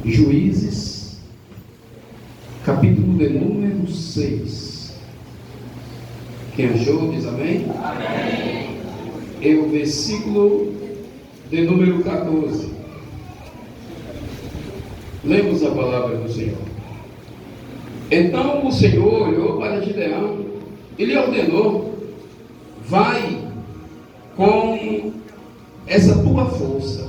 Juízes, capítulo de número 6. Quem achou, diz amém? Amém. E o versículo de número 14. Lemos a palavra do Senhor. Então o Senhor olhou para Gideão e lhe ordenou: vai com essa tua força.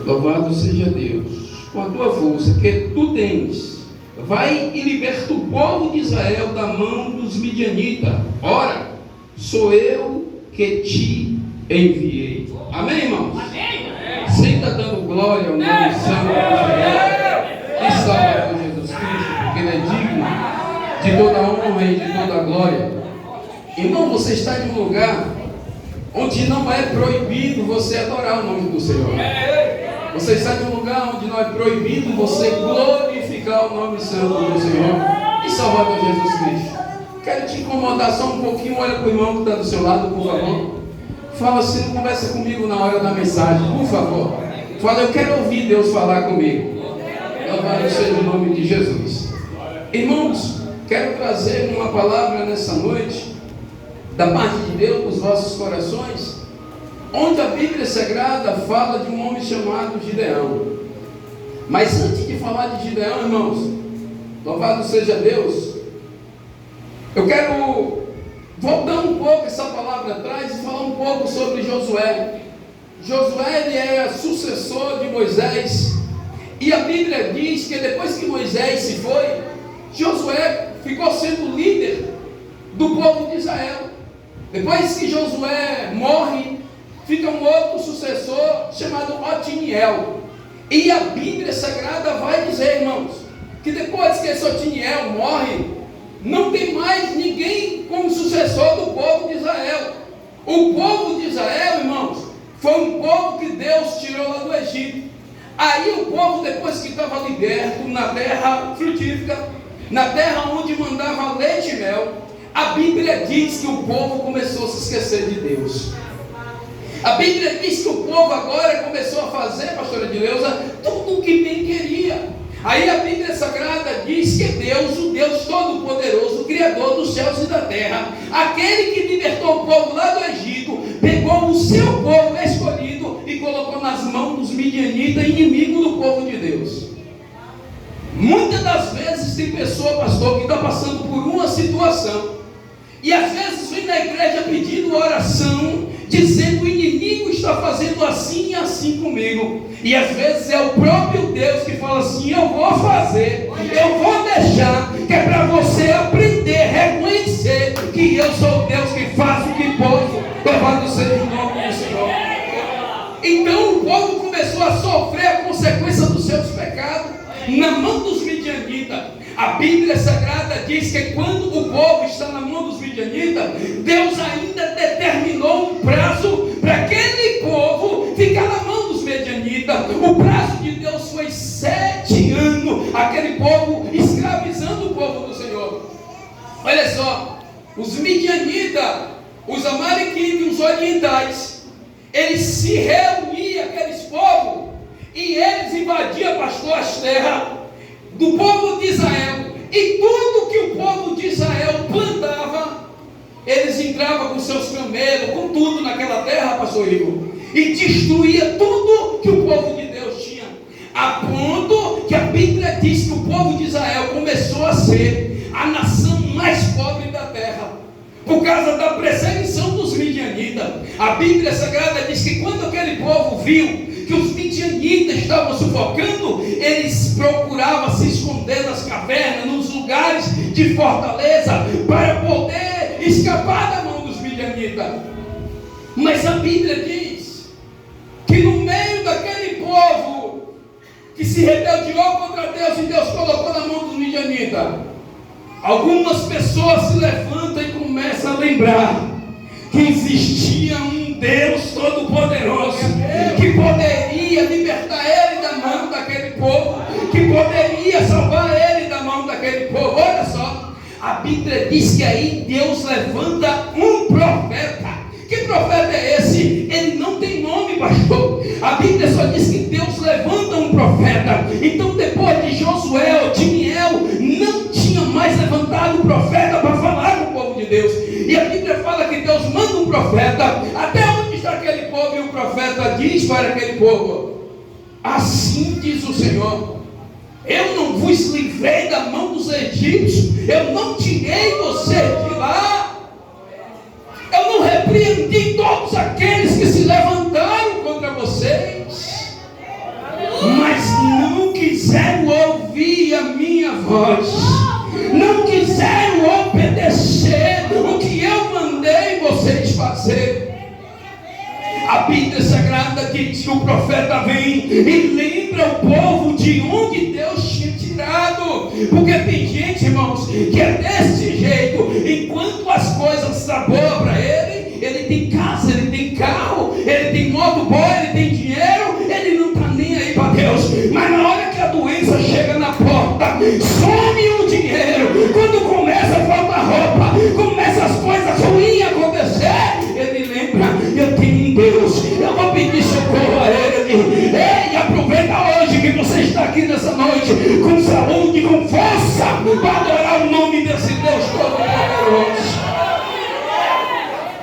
Louvado seja Deus. Com a tua força que tu tens, vai e liberta o povo de Israel da mão dos midianitas. Ora, sou eu que te enviei. Amém, irmãos? Amém. Você está dando glória ao nome santo do Senhor e Salvador Jesus Cristo, porque Ele é digno de toda a honra e de toda a glória. Irmão, você está em um lugar onde não é proibido você adorar o nome do Senhor. Você está em um lugar onde não é proibido você glorificar o nome santo do Senhor e Salvador Jesus Cristo. Quero te incomodar só um pouquinho. Olha para o irmão que está do seu lado, por favor. Fala assim, não conversa comigo na hora da mensagem, por favor. Fala, eu quero ouvir Deus falar comigo. Louvado seja o nome de Jesus. Irmãos, quero trazer uma palavra nessa noite, da parte de Deus, para os vossos corações, onde a Bíblia Sagrada fala de um homem chamado Gideão. Mas antes de falar de Gideão, irmãos, louvado seja Deus, eu quero voltar um pouco essa palavra atrás e falar um pouco sobre Josué. Josué, ele era sucessor de Moisés, e a Bíblia diz que depois que Moisés se foi, Josué ficou sendo líder do povo de Israel. Depois que Josué morre, fica um outro sucessor chamado Otiniel. E a Bíblia Sagrada vai dizer, irmãos, que depois que esse Otiniel morre, não tem mais ninguém como sucessor do povo de Israel. O povo de Israel, irmãos, foi um povo que Deus tirou lá do Egito. Aí o povo, depois que estava liberto na terra frutífera, na terra onde mandava leite e mel, a Bíblia diz que o povo começou a se esquecer de Deus. A Bíblia diz que o povo agora começou a fazer, pastora Dileuza, tudo o que bem queria. Aí a Bíblia Sagrada diz que Deus, o Deus Todo-Poderoso, o Criador dos céus e da terra, aquele que libertou o povo lá do Egito, pegou o seu povo escolhido e colocou nas mãos dos midianitas, inimigo do povo de Deus. Muitas das vezes tem pessoa, pastor, que está passando por uma situação, e às vezes vem na igreja pedindo oração, dizendo: o inimigo está fazendo assim e assim comigo. E às vezes é o próprio Deus que fala assim: eu vou fazer, eu vou deixar, que é para você aprender, reconhecer que eu sou o Deus que faço o que posso. Louvado seja o nome do Senhor. Então o povo começou a sofrer a consequência dos seus pecados na mão dos midianitas. A Bíblia Sagrada diz que quando o povo está na mão dos midianitas, Deus ainda determinou um prazo para aquele povo ficar na mão dos midianitas. O prazo de Deus foi 7 anos, aquele povo escravizando o povo do Senhor. Olha só, os midianitas, os amalequitas e os orientais, eles se reuniam, aqueles povos, e eles invadiam, pastor, as terras do povo de Israel, e tudo que o povo de Israel plantava, eles entravam com seus camelos, com tudo naquela terra, pastor Igor, e destruía tudo que o povo de Deus tinha, a ponto que a Bíblia diz que o povo de Israel começou a ser a nação mais pobre da terra, por causa da perseguição dos midianitas. A Bíblia Sagrada diz que quando aquele povo viu que os midianitas estavam sufocando, eles procuravam se esconder nas cavernas, nos lugares de fortaleza, para poder escapar da mão dos midianitas. Mas a Bíblia diz que no meio daquele povo que se rebelou contra Deus e Deus colocou na mão dos midianitas, algumas pessoas se levantam e começam a lembrar que existia um Deus Todo-Poderoso que poderia libertar ele da mão daquele povo, que poderia salvar ele da mão daquele povo. Olha só, a Bíblia diz que aí Deus levanta um profeta. Que profeta é esse? Ele não tem nome, pastor. A Bíblia só diz que Deus levanta um profeta profeta. Então, depois de Josué, Otiniel não tinha mais levantado o profeta para falar com o povo de Deus. E a Bíblia fala que Deus manda um profeta. Até onde está aquele povo? E o profeta diz para aquele povo: assim diz o Senhor: eu não vos livrei da mão dos egípcios, eu não tirei vocês de lá, eu não repreendi todos aqueles que se levantaram contra vocês, mas não quiseram ouvir a minha voz, não quiseram obedecer o que eu mandei vocês fazer. A Bíblia Sagrada diz que o profeta vem e lembra o povo de onde Deus tinha tirado. Porque tem gente, irmãos, que é desse jeito. Enquanto as coisas estão boas para ele, ele tem casa, ele tem carro, ele tem moto boa, ele tem dinheiro, ele não está nem aí para Deus. Mas na hora que a doença chega na porta, some o dinheiro. Quando começa a faltar roupa, começa as coisas ruins a acontecer, ele lembra: eu tenho Deus, eu vou pedir socorro a Ele. Ei, aproveita hoje que você está aqui nessa noite com saúde, com força, para adorar o nome desse Deus todo-poderoso.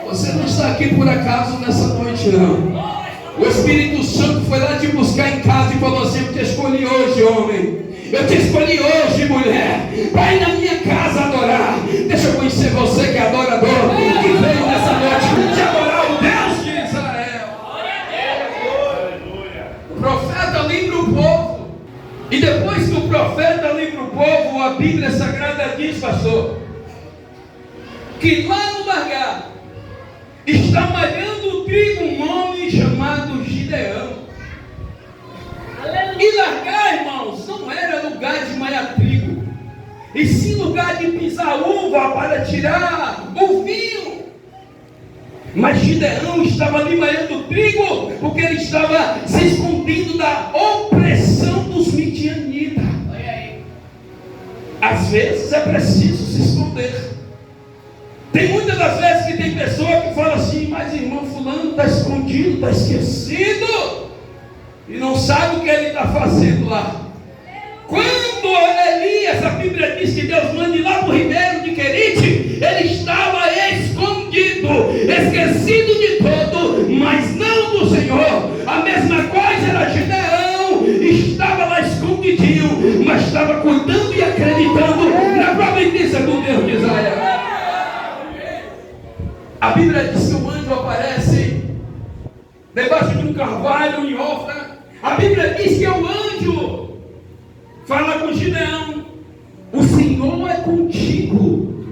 Você não está aqui por acaso nessa noite, não. O Espírito Santo foi lá te buscar em casa e falou assim: eu te escolhi hoje, homem, eu te escolhi hoje, mulher, para ir na minha casa adorar. Deixa eu conhecer você que é adorador, que veio nessa noite te adorar o Deus de Israel. O profeta livra o povo. E depois que o profeta livra o povo, a Bíblia Sagrada diz, pastor, que lá no largar está malhando o trigo um homem chamado Gideão. E largar, irmãos, não era lugar de malhar trigo, e sim lugar de pisar uva para tirar o vinho. Mas Gideão estava ali malhando trigo, porque ele estava se escondendo da opressão dos midianitas. Às vezes é preciso se esconder. Tem muitas das vezes que tem pessoa que fala assim: mas irmão fulano está escondido, está esquecido, e não sabe o que ele está fazendo lá. Quando Elias, a Bíblia diz que Deus manda ir lá para o ribeiro de Querite, ele estava escondido, esquecido de todo, mas não do Senhor. A mesma coisa era Gideão, estava lá escondidinho, mas estava cuidando e acreditando na providência do Deus de Israel. A Bíblia diz que o anjo aparece debaixo de um carvalho em Ofra. A Bíblia diz que é o anjo fala com Gideão: o Senhor é contigo,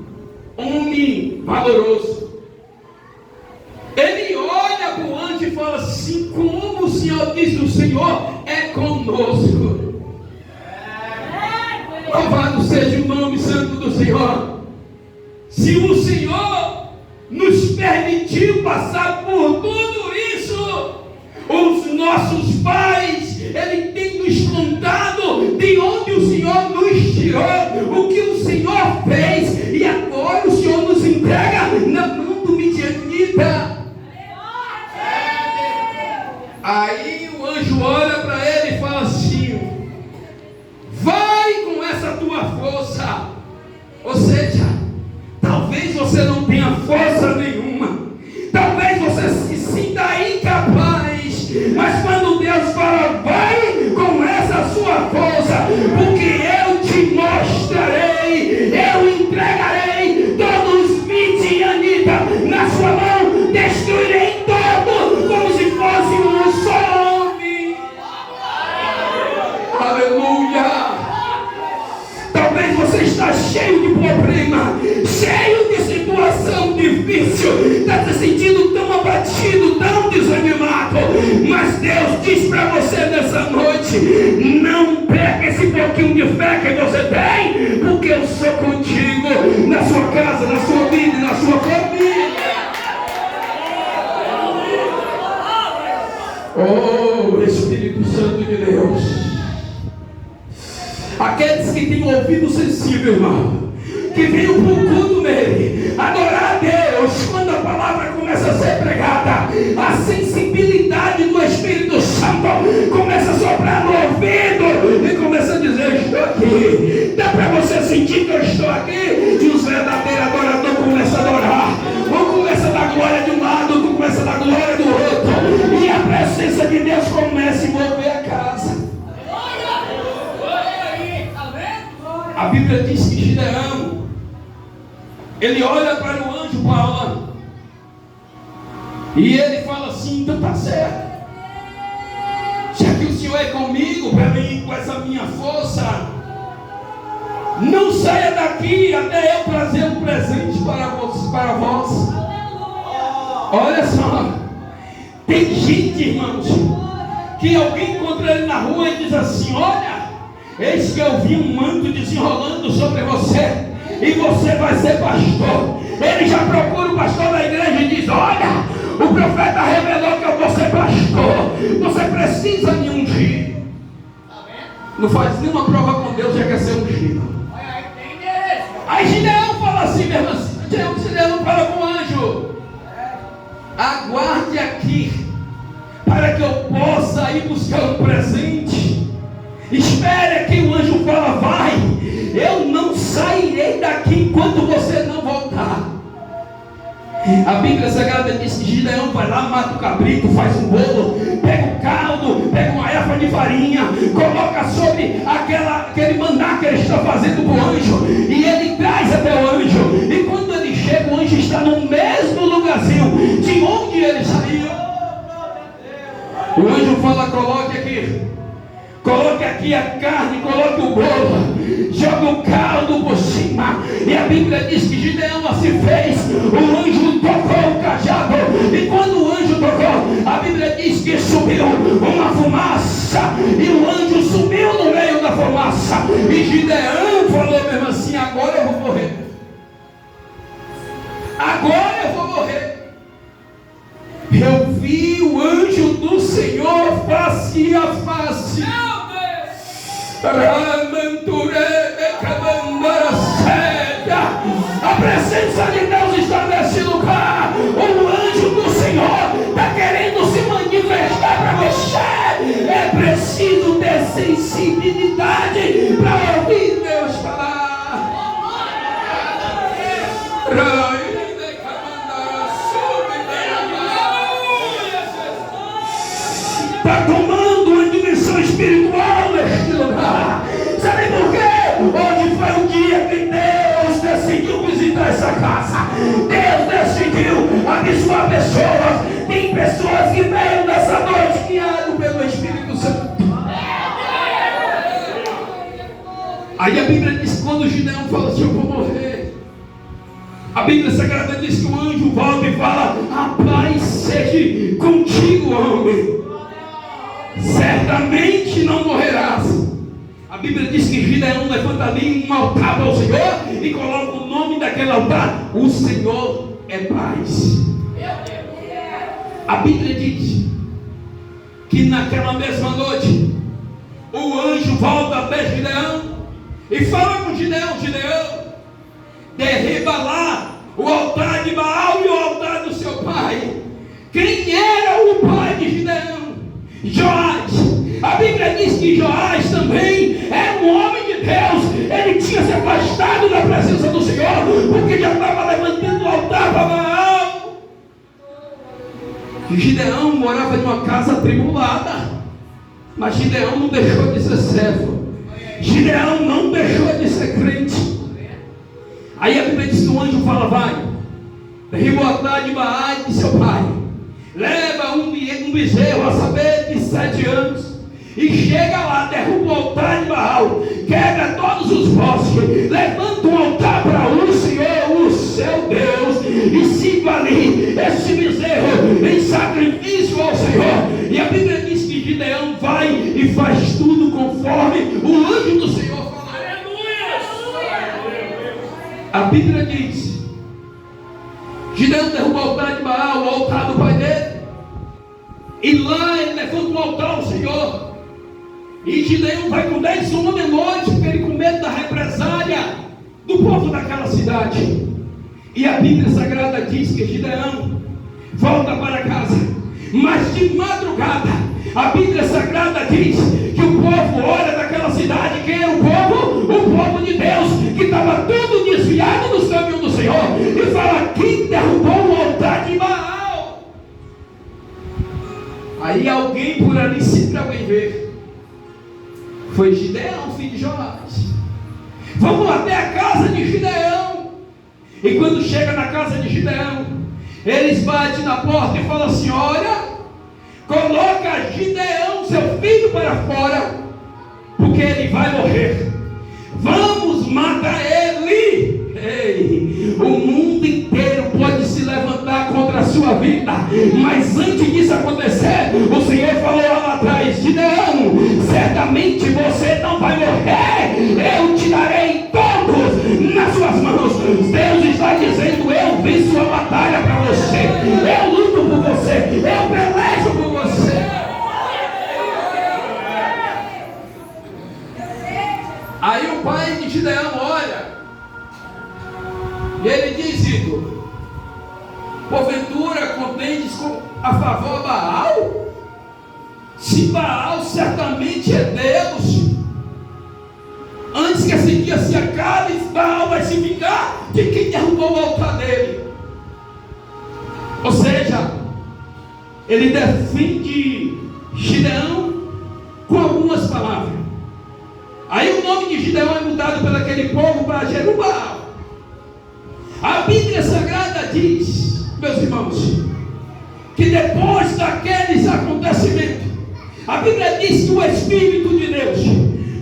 homem valoroso. Ele olha para o anjo e fala assim: como o Senhor diz, o Senhor é conosco. Louvado seja o nome santo do Senhor. Se o Senhor nos permitiu passar por tudo isso, os nossos pais, Ele tem nos contado de onde o Senhor nos tirou, o que o Senhor fez, e agora o Senhor nos entrega na mão do midianita. Aí o anjo olha para ele e fala assim: vai com essa tua força. Ou seja, talvez você não tenha força nenhuma, talvez você se sinta incapaz, mas quando Deus fala: vai com essa sua força, porque eu te mostrarei, eu entregarei todos os midianitas na sua mão, destruirei todos como se fosse um só homem. Aleluia! Talvez você está cheio de problema, cheio de situação difícil, está se sentindo tão abatido, tão desanimado, mas Deus diz para você nessa noite: não perca esse pouquinho de fé que você tem, porque eu sou contigo, na sua casa, na sua vida, na sua família. Oh, Espírito Santo de Deus. Aqueles que têm ouvido sensível, irmão, que venham para o culto nele, adorar a Deus, quando a palavra começa a ser pregada, a sensibilidade do Espírito Santo começa a soprar no ouvido aqui. Dá para você sentir que eu estou aqui? E os verdadeiros adoradores começam a adorar. Um começa a dar glória de um lado, outro começa a dar glória do outro. E a presença de Deus começa a envolver a casa. A Bíblia diz que Gideão, ele olha para o anjo Paula e ele fala assim: então tá certo, já que o Senhor é comigo, para mim, com essa minha força, não saia daqui até eu trazer um presente para vós. Olha só, tem gente, irmãos, que alguém encontra ele na rua e diz assim: olha, eis que eu vi um manto desenrolando sobre você, e você vai ser pastor. Ele já procura o pastor da igreja e diz: olha, o profeta revelou que eu vou ser pastor, você precisa me ungir. Não faz nenhuma prova com Deus, já quer ser ungido. Aí Gideão fala assim mesmo assim, Gideão fala com o anjo: aguarde aqui, para que eu possa ir buscar um presente. Espere aqui. O anjo fala: vai, eu não sairei daqui enquanto você não voltar. A Bíblia Sagrada diz que Gideão vai lá, mata o cabrito, faz um bolo, pega o caldo, pega uma erva de farinha, coloca sobre aquele maná que ele está fazendo para o anjo, e ele traz até o anjo. E quando ele chega, o anjo está no mesmo lugarzinho de onde ele saiu. O anjo fala: coloque aqui a carne, coloque o bolo, joga o caldo por cima. E a Bíblia diz que Gideão assim fez. O anjo tocou o cajado, e quando o anjo tocou, a Bíblia diz que subiu uma fumaça, e o anjo subiu no meio da fumaça. E Gideão falou mesmo assim: agora eu vou morrer, agora eu vou morrer. Eu vi o anjo do Senhor face a face. A presença de Deus está nesse lugar. O anjo do Senhor está querendo se manifestar para você. É preciso ter sensibilidade para ouvir Deus falar. Está tomando uma dimensão espiritual neste lugar. Sabe por quê? Hoje foi o dia que Deus decidiu visitar essa casa. Deus decidiu abençoar pessoas. Tem pessoas que veio nessa noite guiado pelo Espírito Santo. Aí a Bíblia diz que quando Gideão fala assim: eu vou morrer, a Bíblia Sagrada diz que o anjo volta e fala: a paz seja contigo, homem. Certamente não morrerás. A Bíblia diz que Gideão levanta ali um altar ao Senhor e coloca o nome daquele altar: o Senhor é paz. A Bíblia diz que naquela mesma noite o anjo volta até Gideão e fala com Gideão: Gideão, derriba lá o altar de Baal e o altar do seu pai. Quem era o pai de Gideão? Joás. A Bíblia diz que Joás também era um homem de Deus. Ele tinha se afastado da presença do Senhor, porque já estava levantando o altar para Baal. Gideão morava em uma casa atribulada, mas Gideão não deixou de ser servo. Gideão não deixou de ser crente. Aí a Bíblia diz que o anjo fala: vai, derriba o altar de Baal e de seu pai, leva um bezerro, a saber, de 7 anos, e chega lá, derruba o altar de Baal, quebra todos os postes, levanta um altar para o Senhor, o seu Deus, e siga ali esse bezerro em sacrifício ao Senhor. E a Bíblia diz que Gideão vai e faz tudo conforme o anjo do Senhor fala. A Bíblia diz: Gideão derruba o altar de Baal, o altar do pai dele, e lá ele levanta um altar ao Senhor. E Gideão vai com 10 homens à noite, porque ele com medo da represália do povo daquela cidade. E a Bíblia Sagrada diz que Gideão volta para casa, mas de madrugada A Bíblia Sagrada diz que o povo olha daquela cidade, quem era o povo? O povo de Deus, que estava tudo desviado dos caminhos do Senhor, e fala: quem derrubou o altar de Baal? Aí alguém por ali, sempre alguém vê, foi Gideão, filho de Joás. Vamos até a casa de Gideão. E quando chega na casa de Gideão, eles batem na porta e falam assim: olha, coloca Gideão, seu filho, para fora, porque ele vai morrer. Vamos matar ele. Ei, o mundo inteiro pode se levantar contra a sua vida, mas antes disso acontecer, o Senhor falou lá atrás: Gideão, certamente você não vai morrer, eu te darei todos nas suas mãos. Deus está dizendo: eu venço sua batalha para você, eu luto por você, eu pelejo por você. Aí o pai de Gideão olha e ele diz: Igor, porventura contendes a favor de Baal? Se Baal certamente é Deus, antes que esse dia se acabe, Baal vai se vingar de quem derrubou o altar dele. Ou seja, ele defende Gideão com algumas palavras. Aí o nome de Gideão é mudado pelo aquele povo para Jerubbaal. A Bíblia Sagrada diz, meus irmãos, que depois daqueles acontecimentos, a Bíblia diz que o Espírito de Deus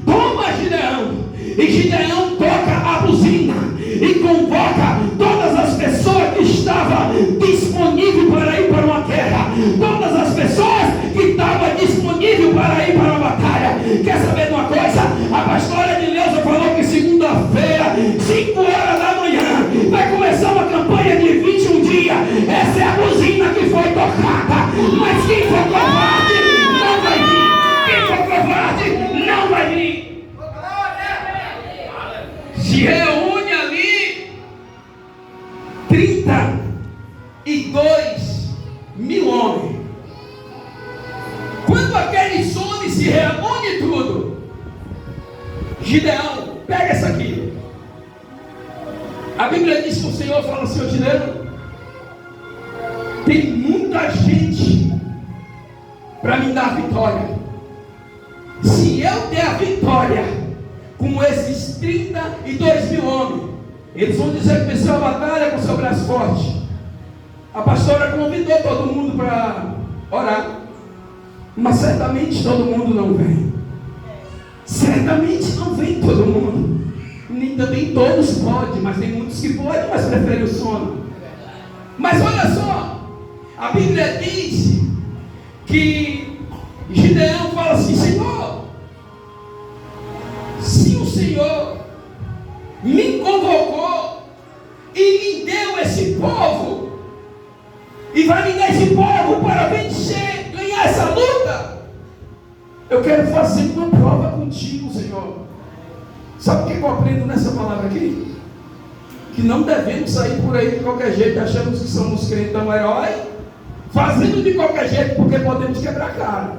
toma Gideão, e Gideão toca a buzina e convoca todas as pessoas que estavam disponíveis para ir para uma guerra, todas as pessoas que estavam disponíveis para ir para uma batalha. Quer saber de uma coisa? A pastora de Neuza falou que segunda-feira, 5 horas da manhã, vai começar uma campanha de 21 dias. Essa é a buzina que foi tocada. Mas quem for covarde não vai vir. Quem for covarde não vai vir. Se reúne ali 32 mil homens. Quando aqueles homens se reúnem tudo, Gideão, pega essa aqui. A Bíblia diz que o Senhor fala assim: Gideão, tem muita gente para me dar a vitória. Se eu der a vitória com esses 32 mil homens, eles vão dizer que venceu a batalha com seu braço forte. A pastora convidou todo mundo para orar, mas certamente todo mundo não vem. Certamente não vem todo mundo. Nem também todos podem, mas tem muitos que podem, mas preferem o sono. Mas olha só, a Bíblia diz que Gideão fala assim: Senhor, se o Senhor me convocou e me deu esse povo, e vai me dar esse povo para vencer, ganhar essa luta, eu quero fazer uma prova contigo, Senhor. Sabe o que eu aprendo nessa palavra aqui? Que não devemos sair por aí de qualquer jeito, achamos que somos crentão herói, fazendo de qualquer jeito porque podemos quebrar a cara.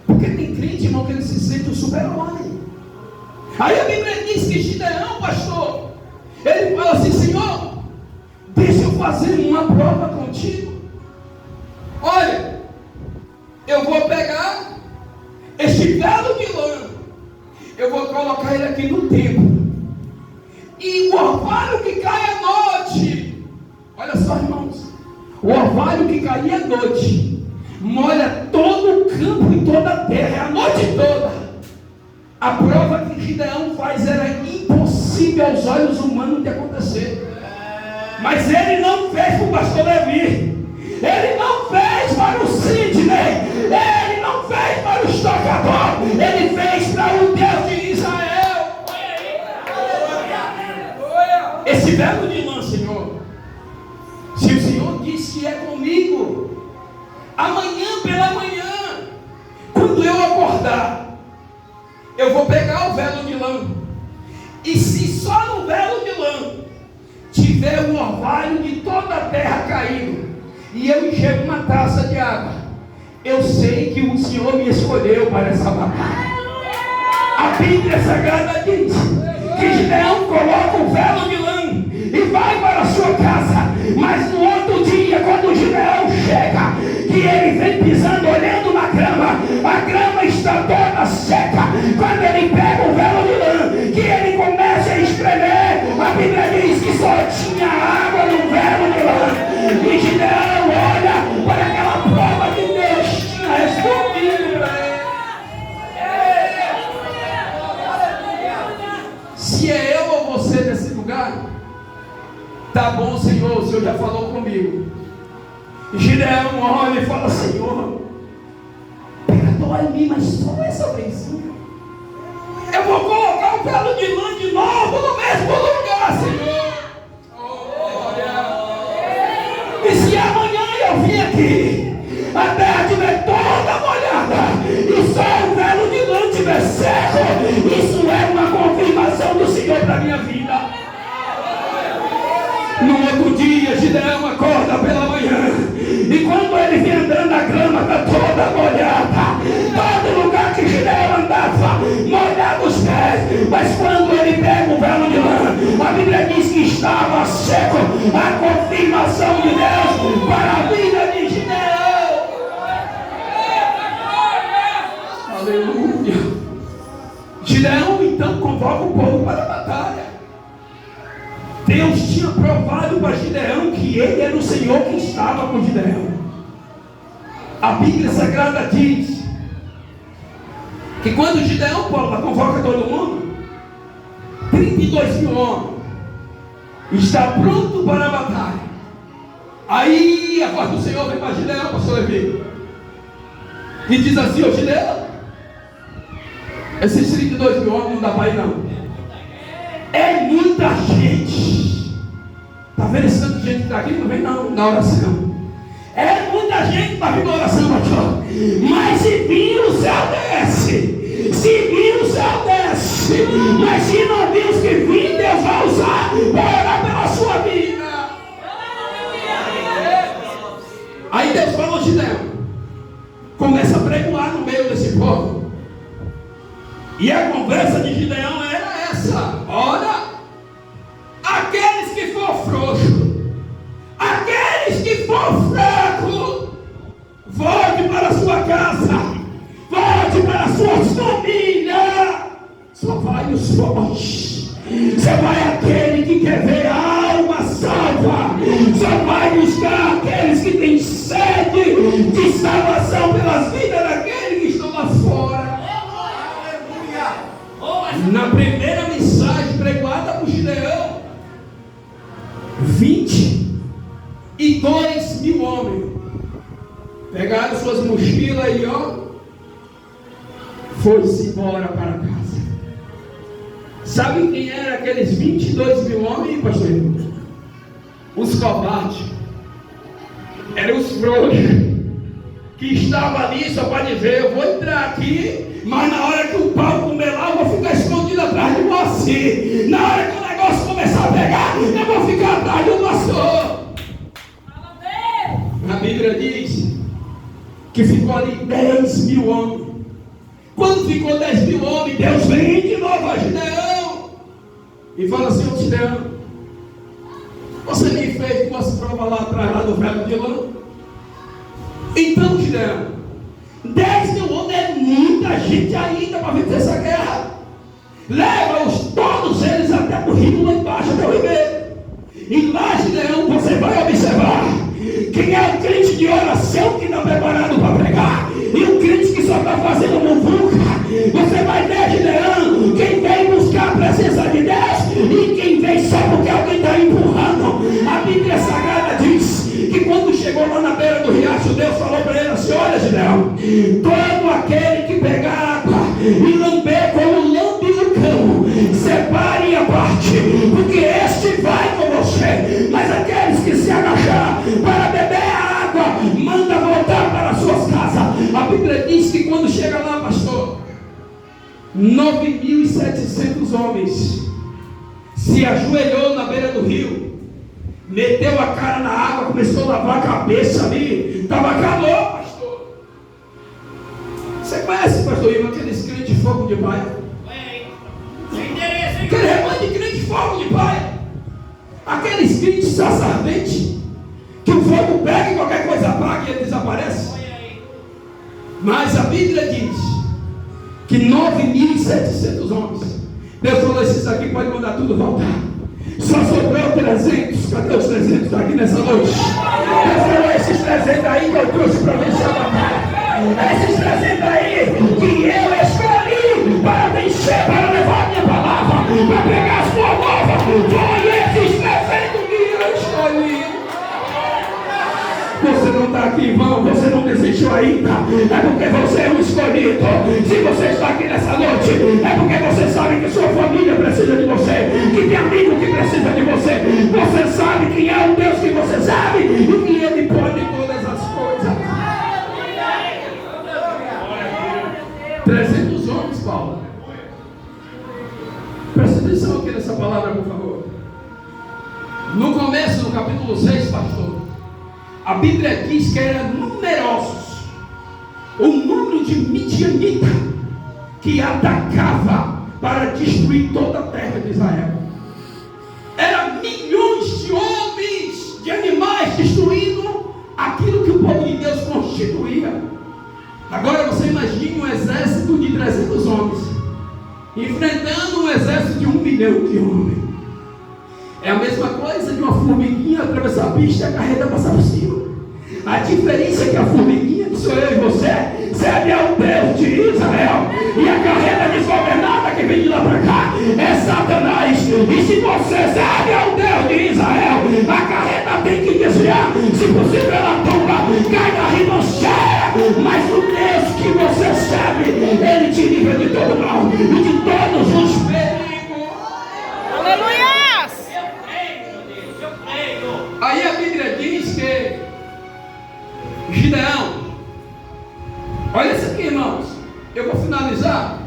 Porque tem crente, irmão, que ele se sente um super-homem. Aí a Bíblia diz que Gideão, pastor, ele fala assim: Senhor, deixa eu fazer uma prova contigo. Olha, eu vou pegar este velo de lã, eu vou colocar ele aqui no templo, e o orvalho que cai à noite, olha só, irmãos, o orvalho que caía à noite molha todo o campo e toda a terra, a noite toda. A prova que Gideão faz era impossível aos olhos humanos de acontecer. Mas ele não fez para o pastor Levi, ele não fez para o Sidney, ele não fez para o estocador, ele fez para o Deus de Israel. Esse velo de lã, Senhor, se o Senhor disse que é comigo, amanhã pela manhã, quando eu acordar, eu vou pegar o velo de lã, e se só no velo de lã tiver o orvalho de toda a terra caído, e eu enxergo uma taça de água, eu sei que o Senhor me escolheu para essa batalha. A Bíblia Sagrada diz que Gideão coloca o velo de lã e vai para a sua casa. Mas no outro dia, quando Gideão chega, que ele vem pisando, olhando na grama, a grama está toda seca. Quando ele pega o velo de lã, que ele começa a espremer, a Bíblia diz que só tinha água no velo de lã. E Gideão olha para aquela prova que Deus tinha respondido para ele. Se é eu ou você nesse lugar, tá bom, Senhor, o Senhor já falou comigo. Gideão olha e fala: Senhor, perdoa em mim, mas só essa vezinha. Eu vou colocar o velo de lã de novo no mesmo lugar, Senhor. E se amanhã eu vim aqui, a terra estiver toda molhada e só o velo de lã estiver seco, isso é uma confirmação do Senhor para a minha vida. No outro dia, Gideão acorda pela manhã, e quando ele vem andando, a grama está toda molhada. Todo lugar que Gideão andava, molhava os pés. Mas quando ele pega o velo de lã, a Bíblia diz que estava seco. A confirmação de Deus para a vida de Gideão. Aleluia. Gideão então convoca o povo para a batalha. Deus tinha provado para Gideão que ele era o Senhor que estava com Gideão. A Bíblia Sagrada diz que quando Gideão convoca todo mundo, 32 mil homens, está pronto para a batalha. Aí a voz do Senhor vem para Gideão, pastor Levi, e diz assim: ô Gideão, esses 32 mil homens não dá para ir não. É muita gente. Está vendo esse tanto de gente que está aqui? Não vem não, na oração. É muita gente para vir na oração, pastor. Mas se vir, o céu desce. Se vir, o céu desce. Mas se não vir os que vir, Deus vai usar para orar pela sua vida. Aí Deus falou: Gideão, começa a pregoar no meio desse povo. E a conversa de Gideão era essa: olha, aqueles que for frouxo, aqueles que for fraco, volte para a sua casa, volte para as suas famílias. Só vai os fortes, só vai aquele que quer ver a alma salva, só vai buscar aqueles que têm sede de salvação pelas vidas daqueles que estão lá fora. Na primeira mensagem pregoada por Gideão, 22 mil homens pegaram suas mochilas e foi-se embora para casa. Sabe quem eram aqueles 22 mil homens, pastor? Os covardes. Eram os frouxos que estavam ali só para dizer: eu vou entrar aqui, mas na hora que o pau comer lá, eu vou ficar escondido atrás de você. Na hora que o negócio começar a pegar, eu vou ficar atrás do pastor. A Bíblia diz que ficou ali 10 mil homens. Quando ficou 10 mil homens, Deus vem de novo a Gideão e fala assim: ô Gideão, você me fez com as provas lá atrás, lá do velho de lã. Então, Gideão, 10 mil homens é muita gente ainda para vencer essa guerra. Leva-os todos eles até o rio lá embaixo, até o ribeiro. E lá, Gideão, você vai observar quem é o crente de oração que não é preparado para pregar, e o crente que só está fazendo muvuca. Você vai ver, Gideão, quem vem buscar a presença de Deus e quem vem só porque alguém está empurrando. A Bíblia Sagrada diz que quando chegou lá na beira do riacho, Deus falou para ele assim: olha, Gideão, todo aquele que pegar água e lamber como lambe o cão, separe a parte, porque este vai com você. Mas aqueles que se agachar para beber a água, manda voltar para as suas casas. A Bíblia diz que quando chega lá, pastor, 9.700 homens se ajoelhou na beira do rio, meteu a cara na água, começou a lavar a cabeça ali. Estava calor, pastor. conhece, pastor Ivan, aqueles crentes de fogo de palha? Aquele rebanho de crente de fogo de palha. Aqueles crentes sacerdotes que o fogo pega e qualquer coisa apaga e ele desaparece. Mas a Bíblia diz que 9.700 homens. Deus falou: esses aqui podem mandar tudo voltar. Só sobrou 300. Cadê os 300 aqui nessa noite? Deus falou: esses 300 aí que eu trouxe para vencer a batalha. Esses 300 aí que eu escolhi para vencer, para levar a minha palavra, para pegar a sua nova. Foi esses 300 que eu escolhi. Você não está aqui em vão, você não desistiu ainda. É porque você é um escolhido. Se você está aqui nessa noite, é porque você sabe que sua família precisa de você, que tem amigo que precisa de você. Você sabe quem é o Deus que você serve e que Ele pode todas as coisas. 300 homens, Paulo. Presta atenção aqui nessa palavra, por favor. No começo do capítulo 6, pastor, a Bíblia diz que eram numerosos o número de midianita que atacava para destruir toda a terra de Israel. Eram milhões de homens, de animais, destruindo aquilo que o povo de Deus constituía. Agora você imagine um exército de 300 homens enfrentando um exército de 1 milhão de homens. É a mesma coisa de uma formiguinha atravessar a pista e a carreta passar por cima. A diferença é que a formiguinha, que sou eu e você, serve ao Deus de Israel. E a carreta desgovernada que vem de lá para cá é Satanás. E se você serve ao Deus de Israel, a carreta tem que desviar. Se possível ela tomba, cai na ribanceira. Mas o Deus que você serve, Ele te livra de todo mal e de todos os perigos. Aleluia! Aí a Bíblia diz que Gideão, olha isso aqui, irmãos, eu vou finalizar,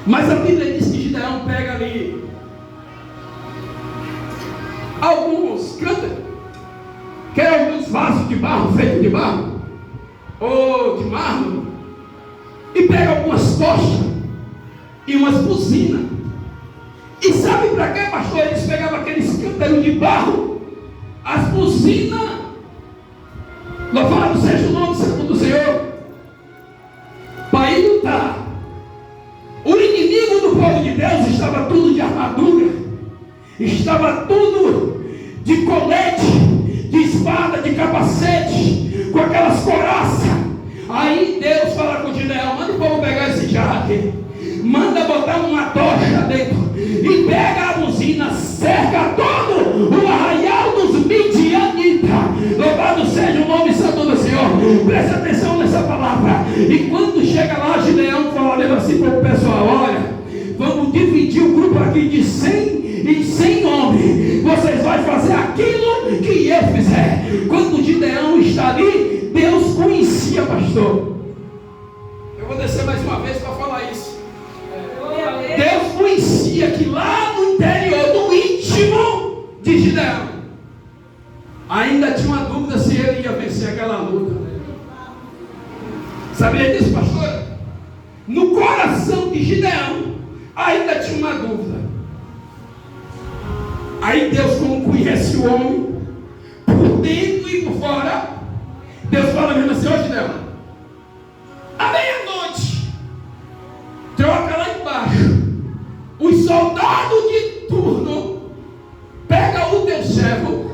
mas a Bíblia diz que Gideão pega ali alguns cântaros, que eram alguns vasos de barro, feitos de barro ou de mármore, e pega algumas tochas e umas buzinas. E sabe para quê, pastor? Eles pegavam aqueles cântaros de barro, as buzinas. Louvado seja o nome santo do Senhor. Para ir lutar. O inimigo do povo de Deus estava tudo de armadura, estava tudo de colete, de espada, de capacete, com aquelas coraças. Aí Deus fala com Gideão: manda o povo pegar esse jarro aqui, manda botar uma tocha dentro e pega a buzina, cerca todo o arraial dos midianitas. Louvado seja o nome santo do Senhor. Presta atenção nessa palavra. E quando chega lá, Gideão fala assim para o pessoal: olha, vamos dividir o grupo aqui de 100 em 100 homens. Vocês vão fazer aquilo que eu fizer. Quando Gideão está ali, Deus conhecia, pastor. Eu vou descer mais uma vez para falar isso. Deus conhecia que lá no interior do íntimo de Gideão ainda tinha uma dúvida se ele ia vencer aquela luta. Sabia disso, pastor? No coração de Gideão ainda tinha uma dúvida. Aí Deus, como conhece o homem por dentro e por fora, Deus fala mesmo assim: ó Gideão, à meia-noite, troca lá embaixo, os soldados de turno, pega o teu servo,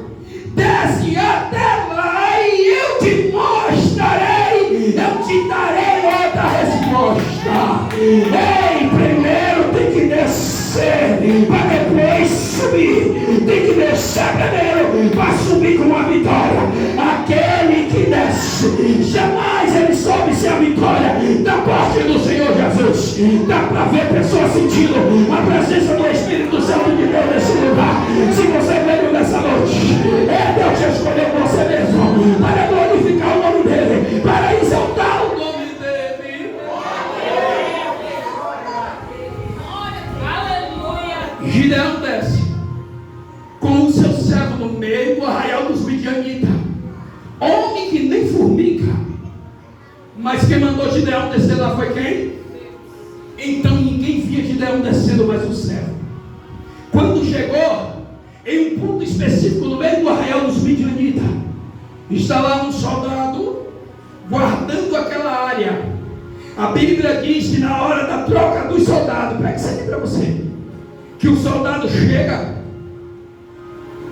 desce até lá e eu te mostrarei, eu te darei outra resposta. Ei, primeiro tem que descer para depois subir. Tem que descer primeiro para subir com a vitória. Aquele que desce, jamais ele sobe sem a vitória da parte do Senhor Jesus. Dá para ver pessoas sentindo a presença do Espírito Santo de Deus nesse lugar. Se você veio nessa noite, Deus te escolheu você mesmo para glorificar o nome dele, para exaltar o nome dele. Gideão desce com o seu servo no meio do arraial dos midianitas, homem que nem formiga, Mas quem mandou Gideão descer lá foi quem? Então ninguém via Gideão descendo, mas o céu. Quando chegou em um ponto específico no meio do arraial dos midianitas, está lá um soldado guardando aquela área. A Bíblia diz que na hora da troca dos soldados, prega isso aqui para você, que o soldado chega,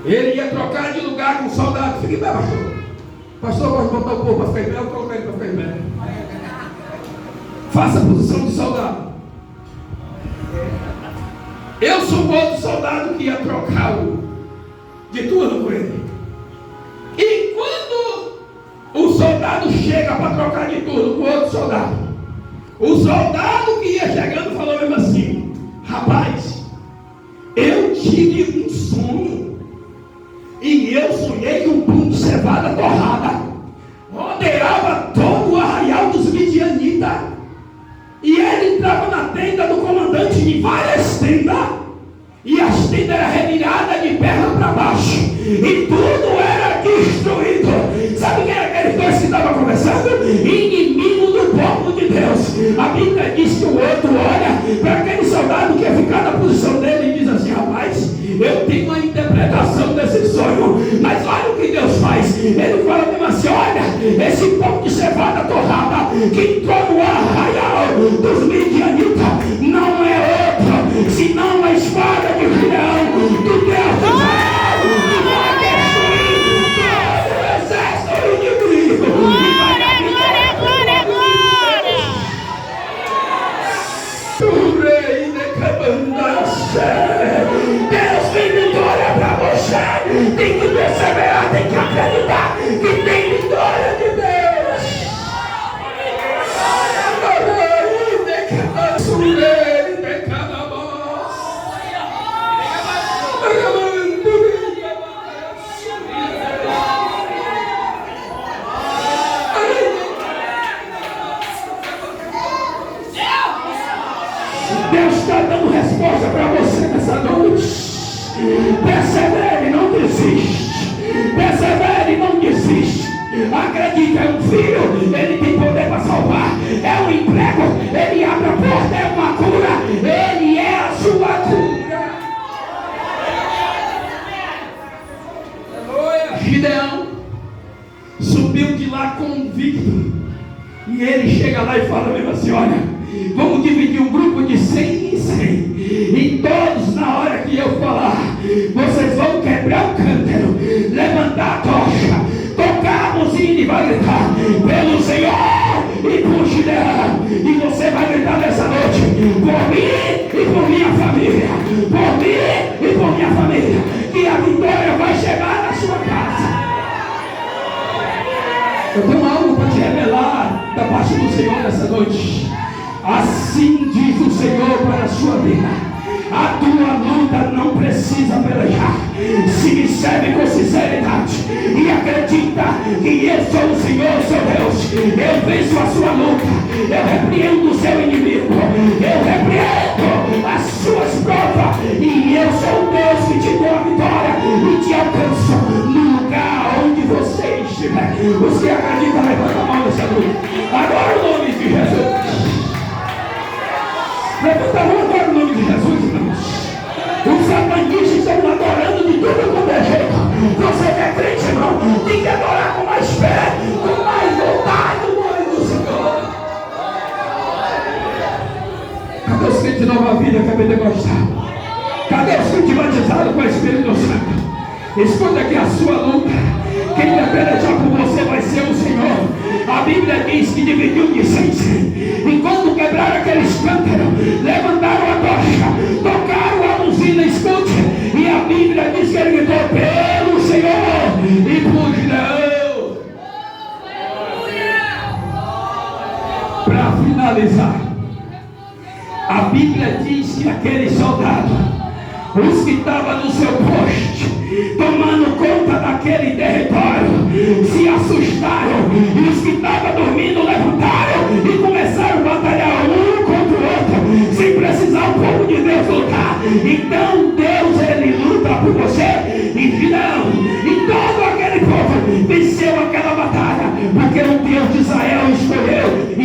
ele ia trocar de lugar com o soldado. Fique bem, pastor. Pastor, pode botar o povo para ficar em pé, eu coloco ele para ficar em pé. Faça a posição de soldado. Eu sou o outro soldado que ia trocar de turno com ele. E quando o soldado chega para trocar de turno com o outro soldado, o soldado que ia chegando falou mesmo assim: rapaz, eu tive um sonho, e eu sonhei que um pão de cevada torrada rodeava todo o arraial dos midianitas, e ele entrava na tenda do comandante de várias tendas, e as tendas eram reviradas de perna para baixo, e tudo era destruído. Sabe quem era aqueles dois que estavam conversando? Inimigo do povo de Deus. A Bíblia diz que o outro olha para aquele soldado que ia ficar na posição dele e diz assim: rapaz, eu tenho uma interpretação desse sonho, mas olha o que Deus faz. Ele fala mesmo assim: olha, esse pão de cevada torrada que entrou no arraial dos midianitas não é outro senão a espada de Gideão, do Deus de Israel, que vai destruir todo o exército inimigo. Glória, glória, glória, glória. O rei Deus tem vitória para você. Tem que perseverar, tem que acreditar que tem vitória de Deus. Deus está dando resposta para você nessa noite. Persevere, não desiste. Persevere, não desiste. Acredita, é um filho, ele tem poder para salvar. É um emprego, ele abre a porta, é uma cura, ele é a sua cura. Gideão subiu de lá convicto, e ele chega lá e fala mesmo assim: olha, vamos dividir um grupo de 100 em 100, e todos, na hora que eu falar, vocês vão quebrar o cântaro, levantar a tocha, tocar a buzina e vai gritar pelo Senhor e por Gideão. E você vai gritar nessa noite: por mim e por minha família, por mim e por minha família, que a vitória vai chegar na sua casa. Eu tenho algo para te revelar da parte do Senhor nessa noite. Assim diz o Senhor para a sua vida: a tua luta não precisa pelejar. Se me serve com sinceridade e acredita que eu sou o Senhor, seu Deus, eu venço a sua luta, eu repreendo o seu inimigo, eu repreendo as suas provas, e eu sou o Deus que te dou a vitória e te alcanço no lugar onde você estiver. Os que acreditam, levanta a mão nessa noite. Agora o nome de Jesus. Levanta a mão agora no nome de Jesus, irmãos. Os satanistas estão adorando de tudo quanto é jeito. Você que é crente, irmão, tem que adorar com mais fé, com mais vontade o nome do Senhor. Cadê os crentes de nova vida que é pentecostal? Cadê os crentes batizados com o Espírito Santo? Escuta aqui a sua luta. Quem vai pelejar por você vai ser o Senhor. A Bíblia diz que dividiu de 100 em 100. Enquanto quebraram aqueles cântaros, levantaram a tocha, tocaram a buzina, escute. E a Bíblia diz que ele gritou pelo Senhor e por Gideão. Para finalizar, a Bíblia diz que aquele soldado, os que estavam no seu poste, tomando conta daquele território, se assustaram, e os que estavam dormindo levantaram e começaram a batalhar um contra o outro, sem precisar o povo de Deus lutar. Então Deus, ele luta por você, e Gideão e todo aquele povo venceu aquela batalha, porque o Deus de Israel escolheu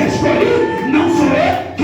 escolhi, não sou eu.